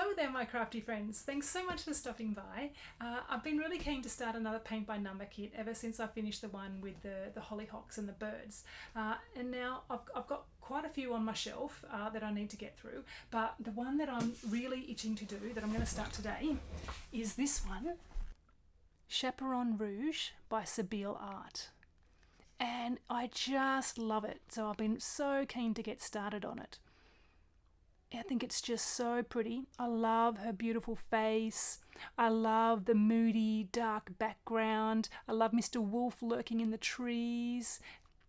Hello there, my crafty friends. Thanks so much for stopping by. I've been really keen to start another paint by number kit ever since I finished the one with the hollyhocks and the birds. And now I've got quite a few on my shelf that I need to get through, but the one that I'm really itching to do, that I'm going to start today, is this one, Chaperon Rouge by Sybile Art. And I just love it, so I've been so keen to get started on it. I think it's just so pretty. I love her beautiful face. I love the moody, dark background. I love Mr. Wolf lurking in the trees,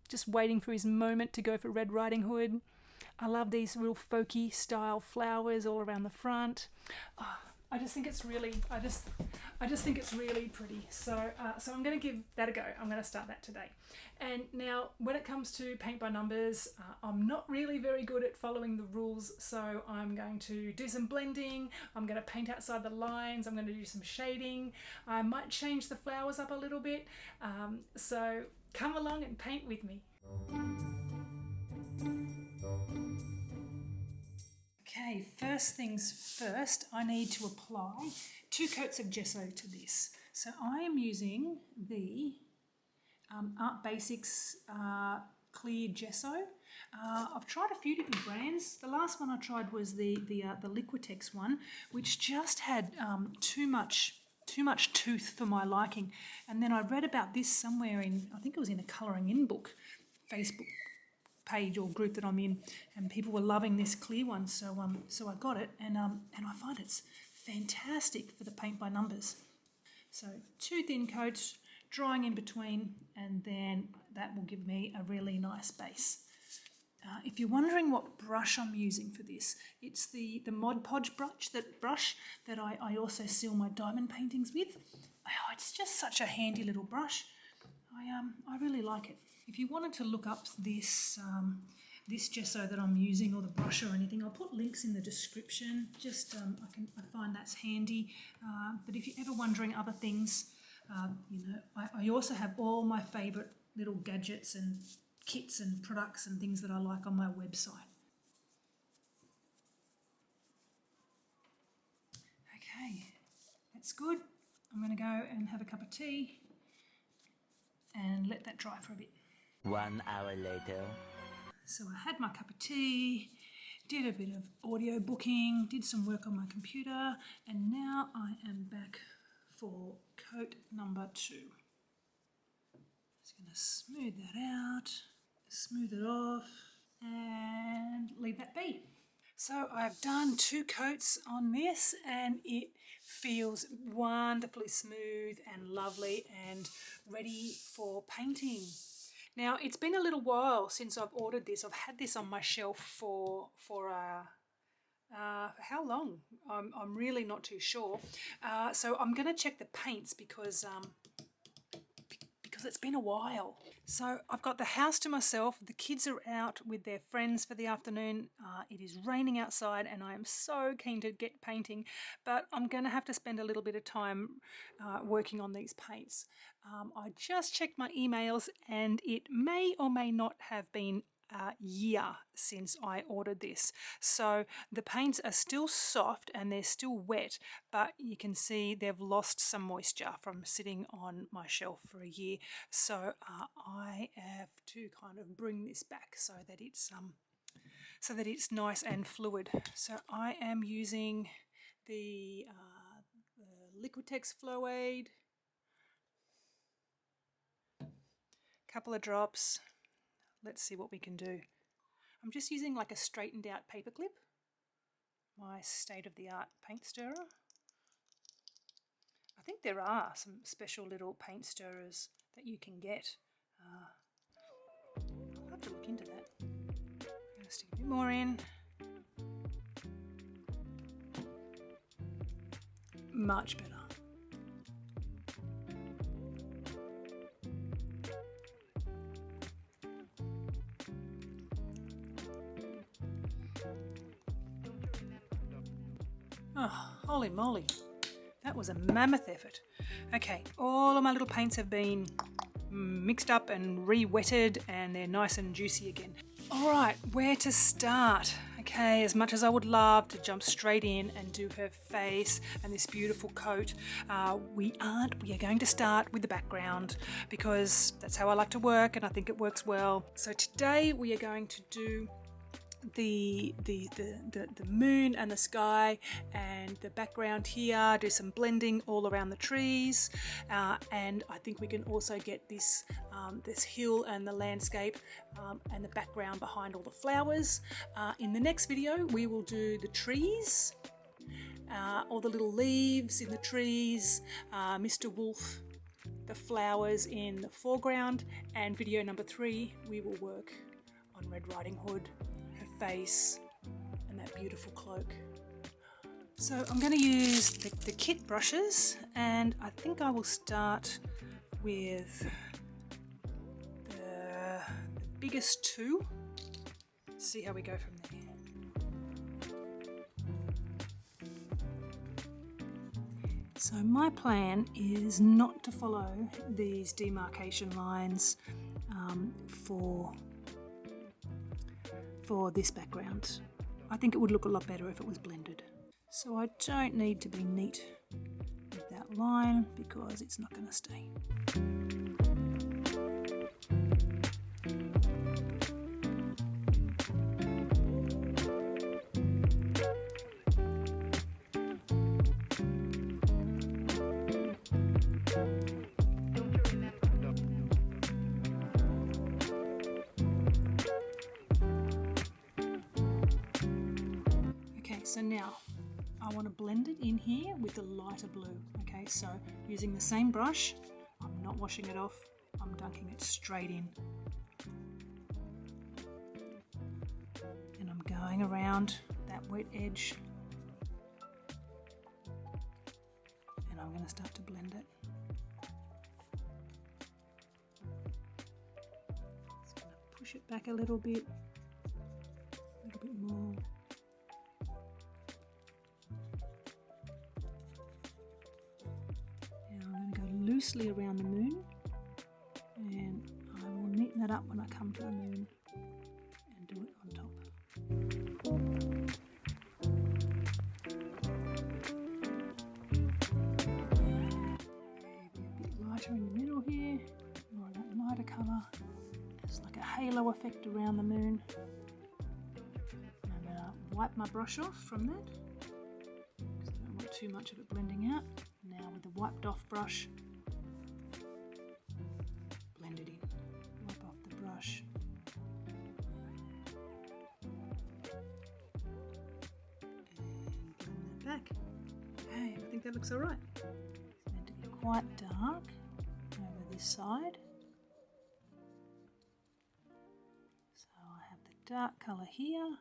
just waiting for his moment to go for Red Riding Hood. I love these real folky style flowers all around the front. Oh, I just think it's really, I just think it's really pretty. So I'm going to give that a go. I'm going to start that today. And now, when it comes to paint by numbers, I'm not really very good at following the rules. So I'm going to do some blending. I'm going to paint outside the lines. I'm going to do some shading. I might change the flowers up a little bit. So come along and paint with me. Okay, first things first, I need to apply 2 coats of gesso to this. So I am using the Art Basics clear gesso. I've tried a few different brands. The last one I tried was the Liquitex one, which just had too much tooth for my liking. And then I read about this somewhere in, I think it was in a colouring in book, Facebook page or group that I'm in, and people were loving this clear one, so I got it, and I find it's fantastic for the paint by numbers. So 2 thin coats, drying in between, and then that will give me a really nice base. If you're wondering what brush I'm using for this, it's the Mod Podge brush that I also seal my diamond paintings with. Oh, it's just such a handy little brush. I really like it. If you wanted to look up this this gesso that I'm using, or the brush or anything, I'll put links in the description. Just I find that's handy. But if you're ever wondering other things, I also have all my favourite little gadgets and kits and products and things that I like on my website. Okay, that's good. I'm going to go and have a cup of tea and let that dry for a bit. 1 hour later. So I had my cup of tea, did a bit of audio booking, did some work on my computer, and now I am back for coat number 2. Just going to smooth that out, smooth it off, and leave that be. So I've done 2 coats on this, and it feels wonderfully smooth and lovely and ready for painting. Now, it's been a little while since I've ordered this. I've had this on my shelf for how long? I'm really not too sure. So I'm going to check the paints because it's been a while. So I've got the house to myself. The kids are out with their friends for the afternoon. It is raining outside and I am so keen to get painting, but I'm going to have to spend a little bit of time working on these paints. I just checked my emails and it may or may not have been a year since I ordered this. So the paints are still soft and they're still wet, but you can see they've lost some moisture from sitting on my shelf for a year. So I have to kind of bring this back so that it's nice and fluid. So I am using the Liquitex Flow Aid, couple of drops. Let's see what we can do. I'm just using like a straightened out paper clip, my state-of-the-art paint stirrer. I think there are some special little paint stirrers that you can get. I'll have to look into that. I'm going to stick a bit more in. Much better. Oh, holy moly, that was a mammoth effort. Okay, all of my little paints have been mixed up and re-wetted and they're nice and juicy again. All right, where to start? Okay. Okay, as much as I would love to jump straight in and do her face and this beautiful coat, we aren't. We are going to start with the background because that's how I like to work and I think it works well. So today we are going to do the moon and the sky and the background here, do some blending all around the trees, and I think we can also get this this hill and the landscape and the background behind all the flowers. In the next video we will do the trees, all the little leaves in the trees, Mr. Wolf, the flowers in the foreground, and video number 3 we will work on Red Riding Hood, face and that beautiful cloak. So I'm going to use the kit brushes, and I think I will start with the biggest 2. See how we go from there. So my plan is not to follow these demarcation lines for this background. I think it would look a lot better if it was blended. So I don't need to be neat with that line because it's not going to stay. So now I want to blend it in here with the lighter blue. Okay, so using the same brush, I'm not washing it off, I'm dunking it straight in. And I'm going around that wet edge. And I'm going to start to blend it. Just going to push it back a little bit more. Loosely around the moon, and I will neaten that up when I come to the moon and do it on top. Maybe a bit lighter in the middle here, or that lighter colour. It's like a halo effect around the moon. I'm going to wipe my brush off from that because I don't want too much of it blending out. Now with the wiped off brush, blend it in. Wipe off the brush. And blend that back. Okay, I think that looks alright. It's meant to be quite dark over this side. So I have the dark colour here. I'm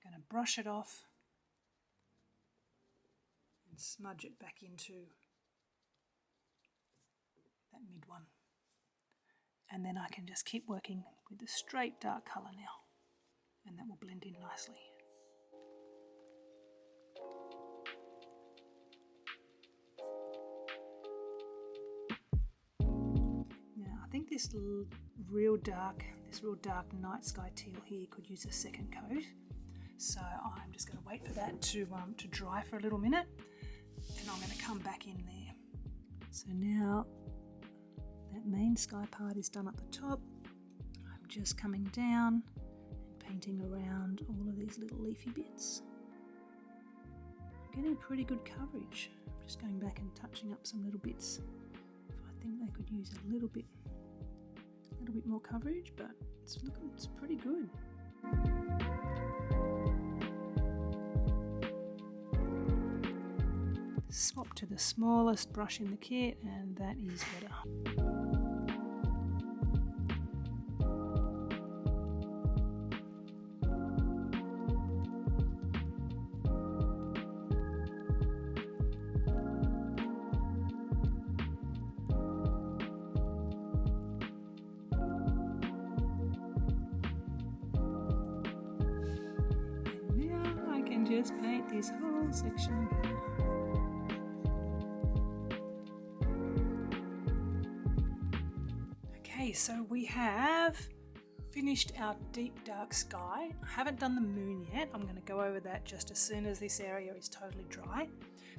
going to brush it off and smudge it back into that mid one. And then I can just keep working with the straight dark colour now, and that will blend in nicely. Now I think this real dark night sky teal here could use a second coat. So I'm just going to wait for that to dry for a little minute, and I'm going to come back in there. So now that main sky part is done at the top. I'm just coming down and painting around all of these little leafy bits. I'm getting pretty good coverage. I'm just going back and touching up some little bits. I think they could use a little bit more coverage, but it's pretty good. Swap to the smallest brush in the kit, and that is better. And now I can just paint this whole section. Okay, so we have finished our deep dark sky. I haven't done the moon yet. I'm going to go over that just as soon as this area is totally dry.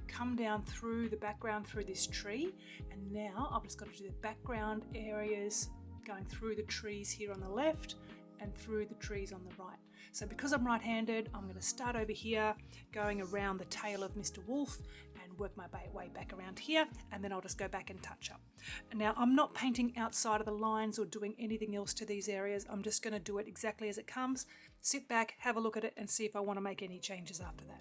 Come down through the background through this tree, and now I've just got to do the background areas going through the trees here on the left and through the trees on the right. So because I'm right-handed, I'm going to start over here, going around the tail of Mr. Wolf and work my way back around here, and then I'll just go back and touch up. Now, I'm not painting outside of the lines or doing anything else to these areas. I'm just going to do it exactly as it comes. Sit back, have a look at it, and see if I want to make any changes after that.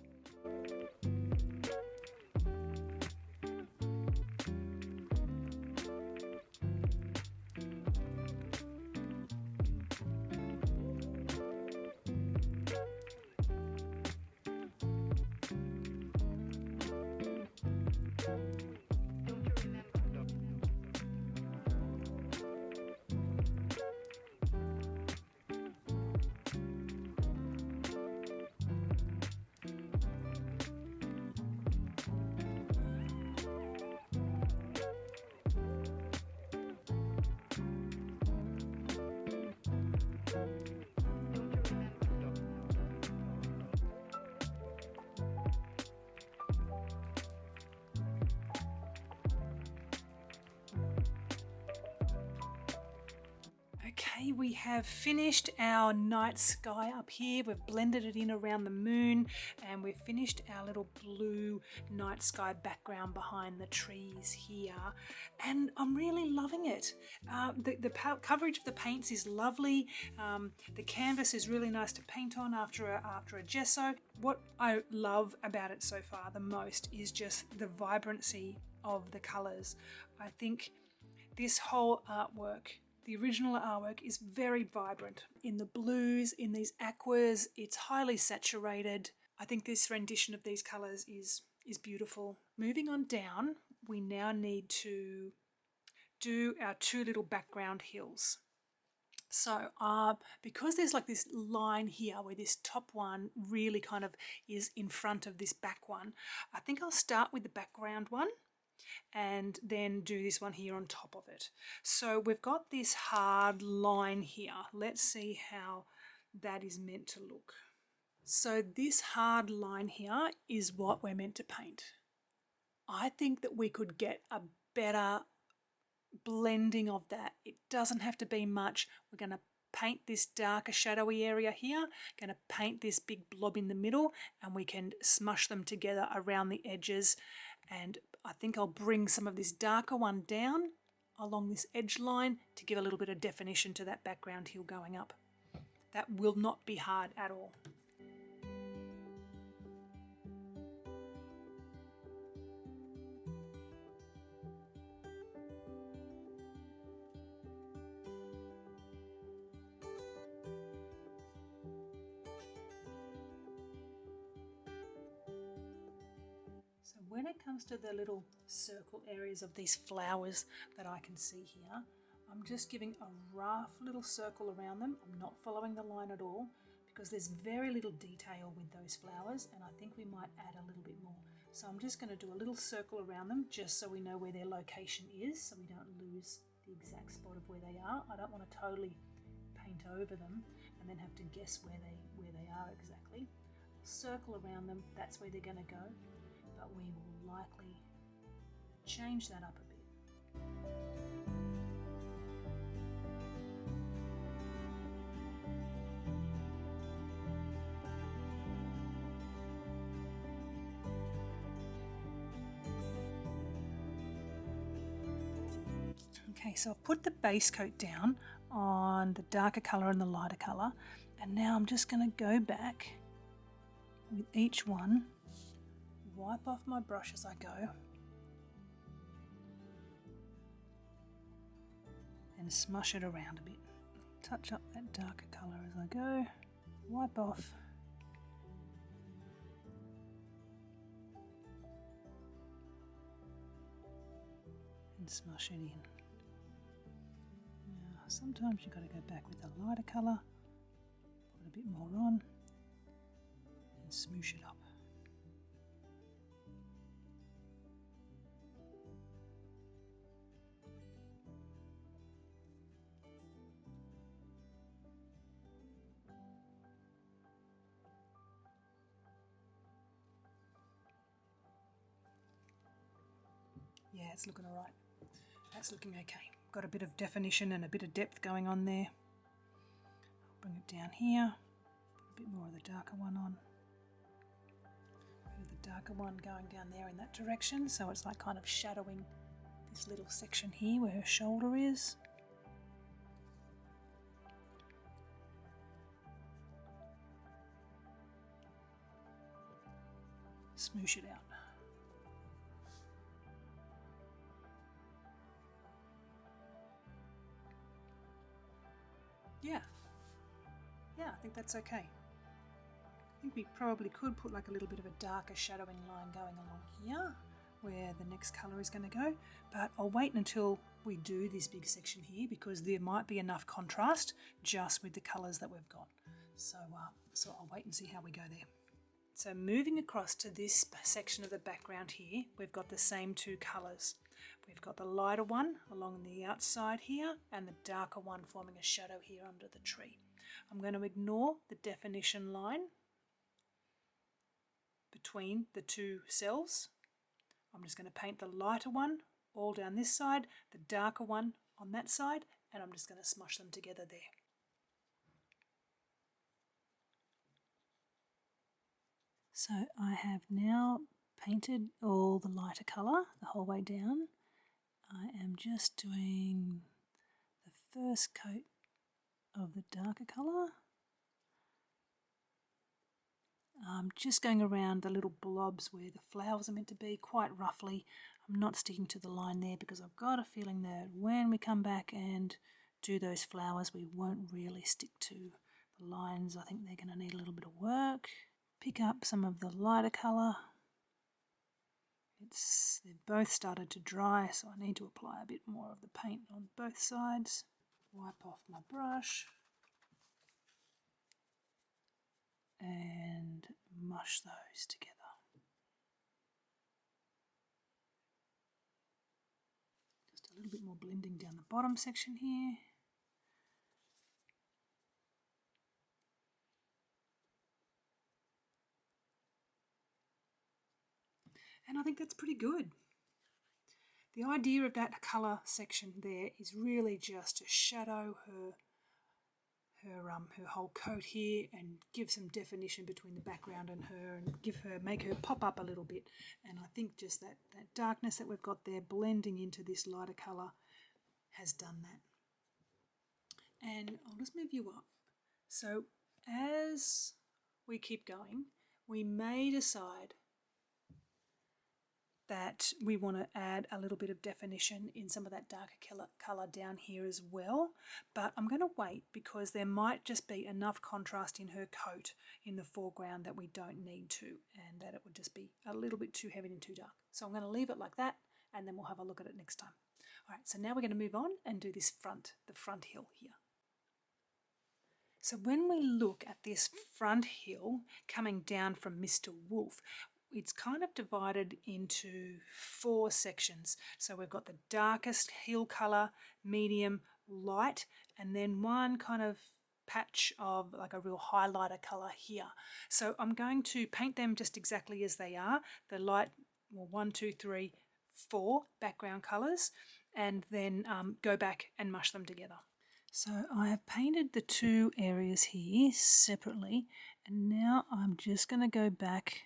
Okay, we have finished our night sky up here. We've blended it in around the moon, and we've finished our little blue night sky background behind the trees here, and I'm really loving it. The coverage of the paints is lovely. The canvas is really nice to paint on after a gesso. What I love about it so far the most is just the vibrancy of the colours. I think this whole artwork, the original artwork, is very vibrant. In the blues, in these aquas, it's highly saturated. I think this rendition of these colours is beautiful. Moving on down, we now need to do our two little background hills. So because there's like this line here where this top one really kind of is in front of this back one, I think I'll start with the background one and then do this one here on top of it. So we've got this hard line here. Let's see how that is meant to look. So this hard line here is what we're meant to paint. I think that we could get a better blending of that. It doesn't have to be much. We're going to paint this darker shadowy area here, going to paint this big blob in the middle, and we can smush them together around the edges. And I think I'll bring some of this darker one down along this edge line to give a little bit of definition to that background hill going up. That will not be hard at all. When it comes to the little circle areas of these flowers that I can see here, I'm just giving a rough little circle around them. I'm not following the line at all because there's very little detail with those flowers, and I think we might add a little bit more. So I'm just going to do a little circle around them just so we know where their location is, so we don't lose the exact spot of where they are. I don't want to totally paint over them and then have to guess where they are exactly. Circle around them, that's where they're going to go. But we will likely change that up a bit. Okay, so I've put the base coat down on the darker colour and the lighter colour, and now I'm just going to go back with each one. Wipe off my brush as I go and smush it around a bit. Touch up that darker colour as I go, wipe off, and smush it in. Now, sometimes you've got to go back with the lighter colour, put a bit more on, and smoosh it up. it's looking all right. That's looking okay. Got a bit of definition and a bit of depth going on there. Bring it down here. Put a bit more of the darker one on. The darker one going down there in that direction, so it's like kind of shadowing this little section here where her shoulder is. Smoosh it out. Yeah, I think that's okay. I think we probably could put like a little bit of a darker shadowing line going along here where the next colour is going to go, but I'll wait until we do this big section here because there might be enough contrast just with the colours that we've got. So I'll wait and see how we go there. So moving across to this section of the background here, we've got the same two colours. We've got the lighter one along the outside here and the darker one forming a shadow here under the tree. I'm going to ignore the definition line between the two cells. I'm just going to paint the lighter one all down this side, the darker one on that side, and I'm just going to smush them together there. So I have now painted all the lighter colour the whole way down. I am just doing the first coat of the darker colour. I'm just going around the little blobs where the flowers are meant to be quite roughly. I'm not sticking to the line there because I've got a feeling that when we come back and do those flowers we won't really stick to the lines. I think they're going to need a little bit of work. Pick up some of the lighter colour. They've both started to dry, so I need to apply a bit more of the paint on both sides. Wipe off my brush and mush those together. Just a little bit more blending down the bottom section here. And I think that's pretty good. The idea of that colour section there is really just to shadow her whole coat here and give some definition between the background and her and make her pop up a little bit. And I think just that darkness that we've got there blending into this lighter colour has done that. And I'll just move you up. So as we keep going, we may decide that we want to add a little bit of definition in some of that darker colour down here as well, but I'm going to wait because there might just be enough contrast in her coat in the foreground that we don't need to, and that it would just be a little bit too heavy and too dark. So I'm going to leave it like that and then we'll have a look at it next time. Alright, so now we're going to move on and do the front hill here. So when we look at this front hill coming down from Mr. Wolf, it's kind of divided into 4 sections. So we've got the darkest hill colour, medium, light, and then one kind of patch of like a real highlighter colour here. So I'm going to paint them just exactly as they are. The light, well, 1, 2, 3, 4 background colours, and then go back and mush them together. So I have painted the 2 areas here separately, and now I'm just going to go back.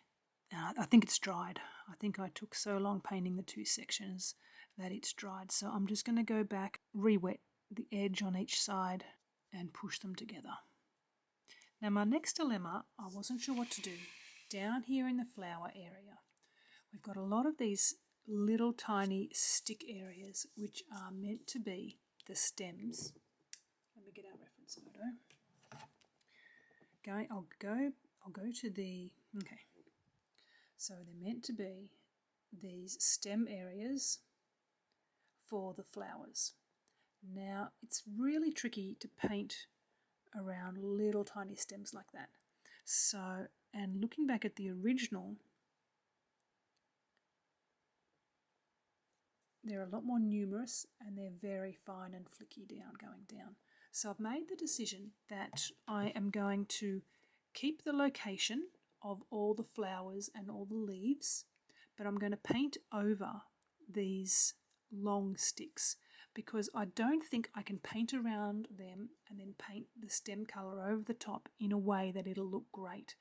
I think it's dried. I think I took so long painting the 2 sections that it's dried. So I'm just going to go back, re-wet the edge on each side and push them together. Now my next dilemma, I wasn't sure what to do. Down here in the flower area, we've got a lot of these little tiny stick areas which are meant to be the stems. Let me get our reference photo. I'll go to the, okay. So they're meant to be these stem areas for the flowers. Now it's really tricky to paint around little tiny stems like that. So, and looking back at the original, they're a lot more numerous and they're very fine and flicky going down. So I've made the decision that I am going to keep the location of all the flowers and all the leaves, but I'm going to paint over these long sticks because I don't think I can paint around them and then paint the stem colour over the top in a way that it'll look great.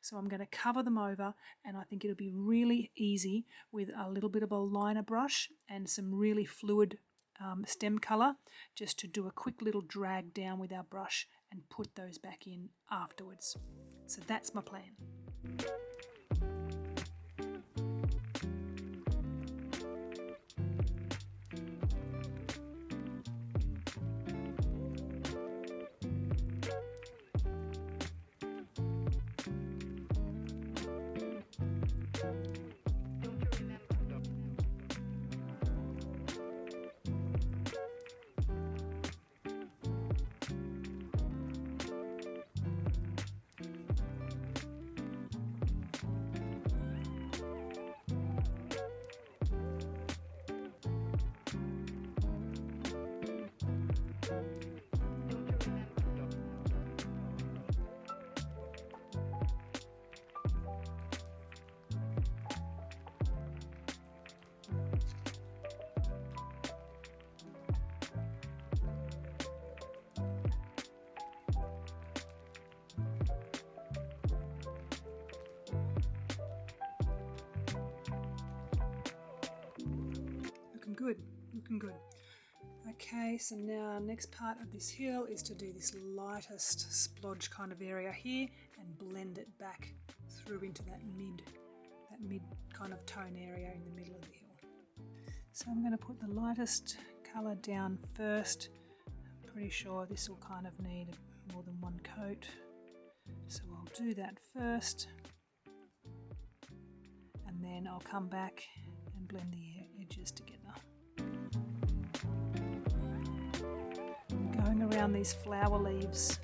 So I'm going to cover them over, and I think it'll be really easy with a little bit of a liner brush and some really fluid stem colour just to do a quick little drag down with our brush and put those back in afterwards. So that's my plan. Looking good. Okay, so now next part of this hill is to do this lightest splodge kind of area here and blend it back through into that mid kind of tone area in the middle of the hill. So I'm going to put the lightest colour down first. I'm pretty sure this will kind of need more than one coat, so I'll do that first, and then I'll come back and blend the edges together. Going around these flower leaves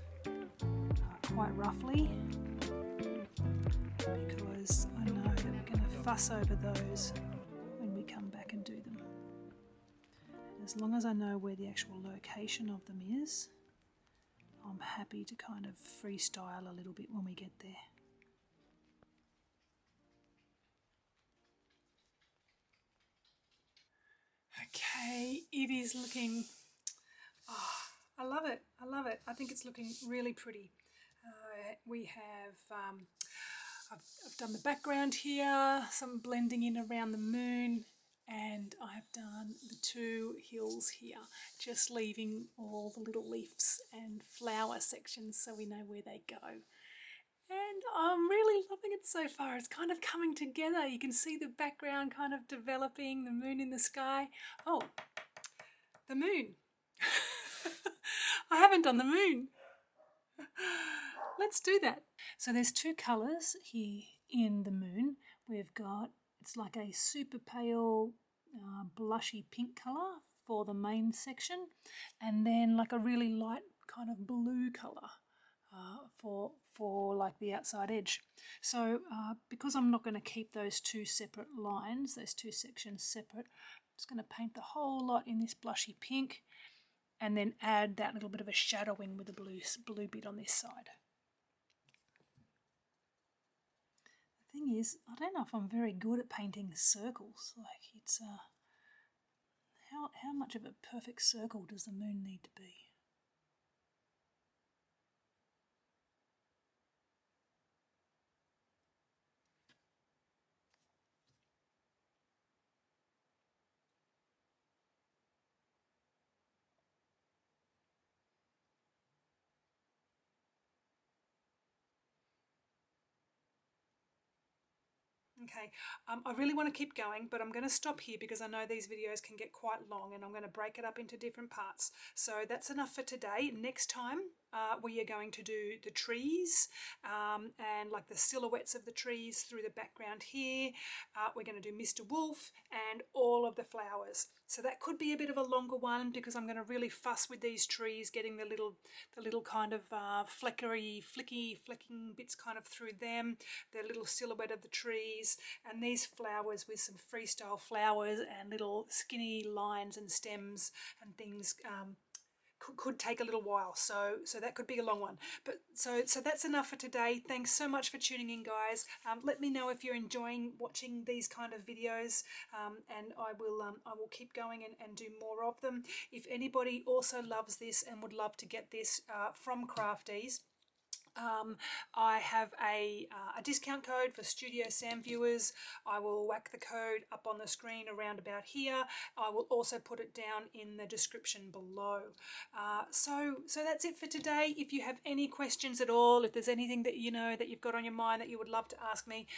quite roughly because I know that we're going to fuss over those when we come back and do them. As long as I know where the actual location of them is, I'm happy to kind of freestyle a little bit when we get there. Okay, it is looking, I love it, I think it's looking really pretty. We have, I've done the background here, some blending in around the moon, and I've done the two hills here, just leaving all the little leaves and flower sections so we know where they go. And I'm really loving it so far. It's kind of coming together. You can see the background kind of developing, the moon in the sky. Oh, the moon. I haven't done the moon. Let's do that. So there's two colours here in the moon. We've got, it's like a super pale blushy pink colour for the main section, and then like a really light kind of blue colour for like the outside edge. So because I'm not going to keep those two separate lines, those two sections separate, I'm just going to paint the whole lot in this blushy pink and then add that little bit of a shadowing with the blue bit on this side. The thing is, I don't know if I'm very good at painting circles. Like, it's how much of a perfect circle does the moon need to be? Okay, I really want to keep going, but I'm going to stop here because I know these videos can get quite long and I'm going to break it up into different parts. So that's enough for today. Next time we are going to do the trees and like the silhouettes of the trees through the background here. We're going to do Mr. Wolf and all of the flowers. So that could be a bit of a longer one because I'm going to really fuss with these trees, getting the little kind of flicking bits kind of through them, the little silhouette of the trees, and these flowers with some freestyle flowers and little skinny lines and stems and things could take a little while, so that could be a long one. But so that's enough for today. Thanks so much for tuning in, guys. Let me know if you're enjoying watching these kind of videos, and I will keep going and do more of them. If anybody also loves this and would love to get this from Crafties, I have a discount code for Studio Sam viewers. I will whack the code up on the screen around about here. I will also put it down in the description below. So that's it for today. If you have any questions at all, if there's anything that you know that you've got on your mind that you would love to ask me,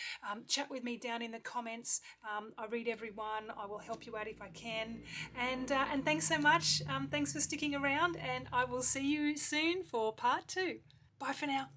chat with me down in the comments. I read everyone. I will help you out if I can. And thanks so much. Thanks for sticking around, and I will see you soon for part 2. Bye for now.